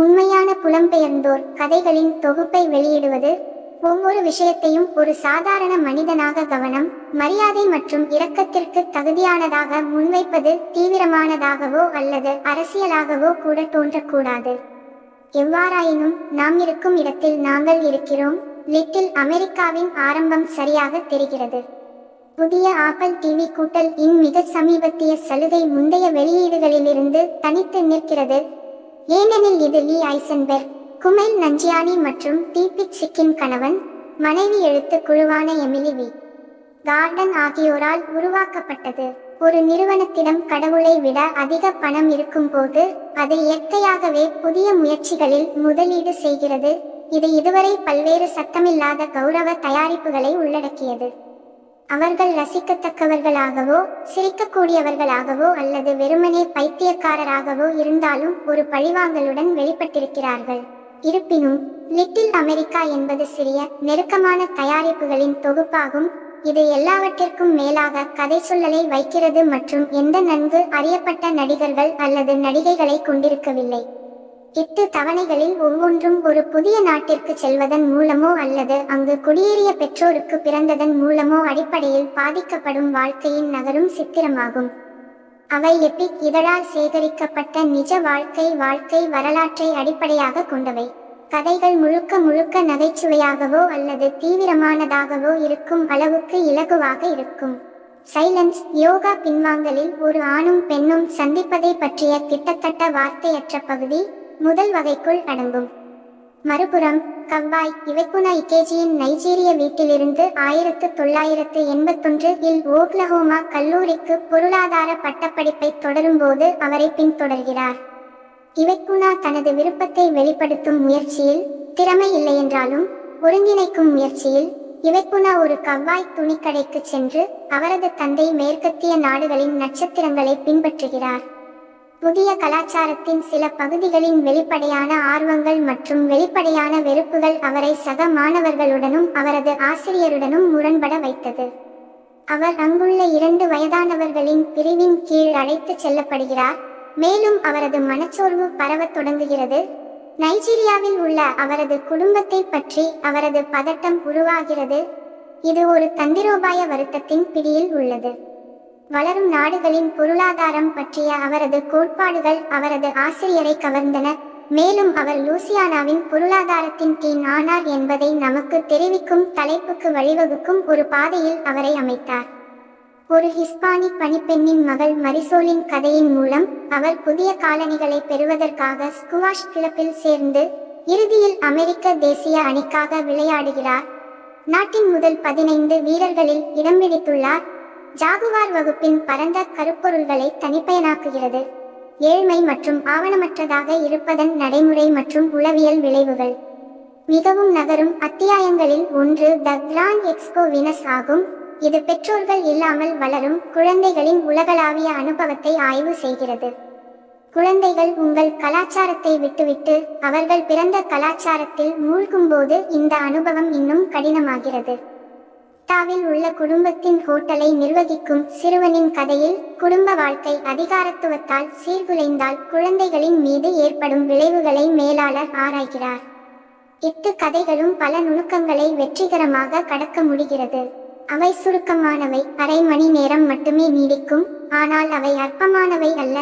உண்மையான புலம்பெயர்ந்தோர் கதைகளின் தொகுப்பை வெளியிடுவது ஒவ்வொரு விஷயத்தையும் ஒரு சாதாரண மனிதனாக கவனம், மரியாதை மற்றும் இரக்கத்திற்கு தகுதியானதாக முன்வைப்பது தீவிரமானதாகவோ அல்லது அரசியலாகவோ கூட தோன்றக்கூடாது. எவ்வாறாயினும் நாம் இருக்கும் இடத்தில் நாங்கள் இருக்கிறோம். லிட்டில் அமெரிக்காவின் ஆரம்பம் சரியாக தெரிகிறது. புதிய ஆப்பிள் டிவி கூட்டல் இன் மிக சமீபத்திய சலுகை முந்தைய வெளியீடுகளிலிருந்து தனித்து நிற்கிறது, ஏனெனில் இது லீ ஐசன்பெர்க், குமைல் நஞ்சியானி மற்றும் தீபிக் சிக்கின் கணவன், மனைவி எழுத்து குழுவான எமிலி வி. கார்டன் ஆகியோரால் உருவாக்கப்பட்டது. ஒரு நிறுவனத்திடம் கடவுளை விட அதிக பணம் இருக்கும்போது அது இயற்கையாகவே புதிய முயற்சிகளில் முதலீடு செய்கிறது. இது இதுவரை பல்வேறு சத்தமில்லாத கௌரவ தயாரிப்புகளை உள்ளடக்கியது. அவர்கள் ரசிக்கத்தக்கவர்களாகவோ சிரிக்கக்கூடியவர்களாகவோ அல்லது வெறுமனே பைத்தியக்காரராகவோ இருந்தாலும் ஒரு பழிவாங்கலுடன் வெளிப்பட்டிருக்கிறார்கள். இருப்பினும் லிட்டில் அமெரிக்கா என்பது சிறிய, நெருக்கமான தயாரிப்புகளின் தொகுப்பாகும். இது எல்லாவற்றிற்கும் மேலாக கதை சொல்லலை வைக்கிறது மற்றும் எந்த நன்கு அறியப்பட்ட நடிகர்கள் அல்லது நடிகைகளை கொண்டிருக்கவில்லை. 8 தவணைகளில் ஒவ்வொன்றும் ஒரு புதிய நாட்டிற்கு செல்வதன் மூலமோ அல்லது அங்கு குடியேறிய பெற்றோருக்கு பிறந்ததன் மூலமோ அடிப்படையில் பாதிக்கப்படும் வாழ்க்கையின் நகரும் சித்திரமாகும். அவை எபிக் இதழால் சேகரிக்கப்பட்ட நிஜ வாழ்க்கை வரலாற்றை அடிப்படையாக கொண்டவை. கதைகள் முழுக்க நகைச்சுவையாகவோ அல்லது தீவிரமானதாகவோ இருக்கும் அளவுக்கு இலகுவாக இருக்கும். சைலன்ஸ் யோகா பின்வாங்கலில் ஒரு ஆணும் பெண்ணும் சந்திப்பதை பற்றிய கிட்டத்தட்ட வார்த்தையற்ற பகுதி முதல் வகைக்குள் அடங்கும். மறுபுறம் கவ்வாய் இவெக்குனா இகேஜியின் நைஜீரிய வீட்டிலிருந்து 1981 இல் ஓக்லஹோமா கல்லூரிக்கு பொருளாதார பட்டப்படிப்பை தொடரும்போது அவரை பின்தொடர்கிறார். இவெக்குனா தனது விருப்பத்தை வெளிப்படுத்தும் முயற்சியில் திறமை இல்லையென்றாலும் ஒருங்கிணைக்கும் முயற்சியில் இவெக்குனா ஒரு கவ்வாய் துணிக்கடைக்கு சென்று அவரது தந்தை மேற்கத்திய நாடுகளின் நட்சத்திரங்களை பின்பற்றுகிறார். புதிய கலாச்சாரத்தின் சில பகுதிகளின் வெளிப்படையான ஆர்வங்கள் மற்றும் வெளிப்படையான வெறுப்புகள் அவரை சக மாணவர்களுடனும் அவரது ஆசிரியருடனும் முரண்பட வைத்தது. அவர் அங்குள்ள 2 வயதானவர்களின் பிரிவின் கீழ் அழைத்துச் செல்லப்படுகிறார், மேலும் அவரது மனச்சோர்வு பரவத் தொடங்குகிறது. நைஜீரியாவில் உள்ள அவரது குடும்பத்தை பற்றி அவரது பதட்டம் உருவாகிறது. இது ஒரு தந்திரோபாய வருத்தத்தின் பிடியில் உள்ளது. வளரும் நாடுகளின் பொருளாதாரம் பற்றிய அவரது கோட்பாடுகள் அவரது ஆசிரியரை கவர்ந்தன, மேலும் அவர் லூசியானாவின் பொருளாதாரத்தின் கீழ் ஆனார் என்பதை நமக்கு தெரிவிக்கும் தலைப்புக்கு வழிவகுக்கும் ஒரு பாதையில் அவரை அமைத்தார். ஒரு ஹிஸ்பானிக் பணிப்பெண்ணின் மகள் மரிசோலின் கதையின் மூலம் அவர் புதிய காலனிகளை பெறுவதற்காக ஸ்குவாஷ் கிளப்பில் சேர்ந்து இறுதியில் அமெரிக்க தேசிய அணிக்காக விளையாடுகிறார். நாட்டின் முதல் 15 வீரர்களில் இடம் பிடித்துள்ளார். ஜாகுவார் வகுப்பின் பரந்த கருப்பொருள்களை தனிப்பயனாக்குகிறது. ஏழ்மை மற்றும் ஆவணமற்றதாக இருப்பதன் நடைமுறை மற்றும் உளவியல் விளைவுகள். மிகவும் நகரும் அத்தியாயங்களில் ஒன்று த கிராண்ட் எக்ஸ்போ வீனஸ் ஆகும். இது பெற்றோர்கள் இல்லாமல் வளரும் குழந்தைகளின் உலகளாவிய அனுபவத்தை ஆய்வு செய்கிறது. குழந்தைகள் உங்கள் கலாச்சாரத்தை விட்டுவிட்டு அவர்கள் பிறந்த கலாச்சாரத்தில் மூழ்கும்போது இந்த அனுபவம் இன்னும் கடினமாகிறது. டாவில் உள்ள குடும்பத்தின் ஹோட்டலை நிர்வகிக்கும் சிறுவனின் கதையில் குடும்ப வாழ்க்கை அதிகாரத்துவத்தால் சீர்குலைந்தால் குழந்தைகளின் மீது ஏற்படும் விளைவுகளை மேலாளர் ஆராய்கிறார். 8 கதைகளும் பல நுணுக்கங்களை வெற்றிகரமாக கடக்க முடிகிறது. அவை சுருக்கமானவை, அரை மணி நேரம் மட்டுமே நீடிக்கும், ஆனால் அவை அற்பமானவை அல்ல.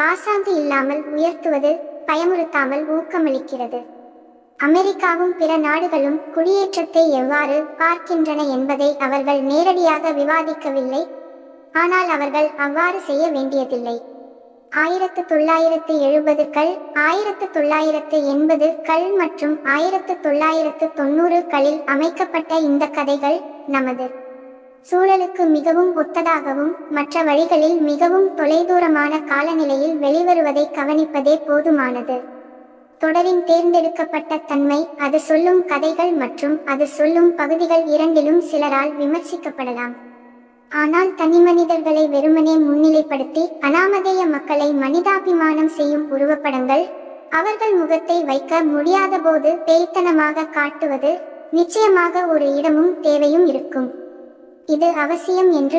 பாசாங்கு இல்லாமல் உயர்த்துவது, பயமுறுத்தாமல் ஊக்கமளிக்கிறது. அமெரிக்காவும் பிற நாடுகளும் குடியேற்றத்தை எவ்வாறு பார்க்கின்றன என்பதை அவர்கள் நேரடியாக விவாதிக்கவில்லை, ஆனால் அவர்கள் அவ்வாறு செய்ய வேண்டியதில்லை. 1970கள், 1980கள் மற்றும் 1990களில் அமைக்கப்பட்ட இந்த கதைகள் நமது சூழலுக்கு மிகவும் ஒத்ததாகவும் மற்ற வழிகளில் மிகவும் தொலைதூரமான காலநிலையில் வெளிவருவதை கவனிப்பதே போதுமானது. தொடரின் தேர்ந்தெடுக்கப்பட்ட தன்மை, அது சொல்லும் கதைகள் மற்றும் அது சொல்லும் பகுதிகள் இரண்டிலும் சிலரால் விமர்சிக்கப்படலாம். ஆனால் தனிமனிதர்களை வெறுமனே முன்னிலைப்படுத்தி அனாமதேய மக்களை மனிதாபிமானம் செய்யும் உருவப்படங்கள், அவர்கள் முகத்தை வைக்க முடியாத போது பேய்த்தனமாக காட்டுவது, நிச்சயமாக ஒரு இடமும் தேவையும் இருக்கும். இது அவசியம் என்று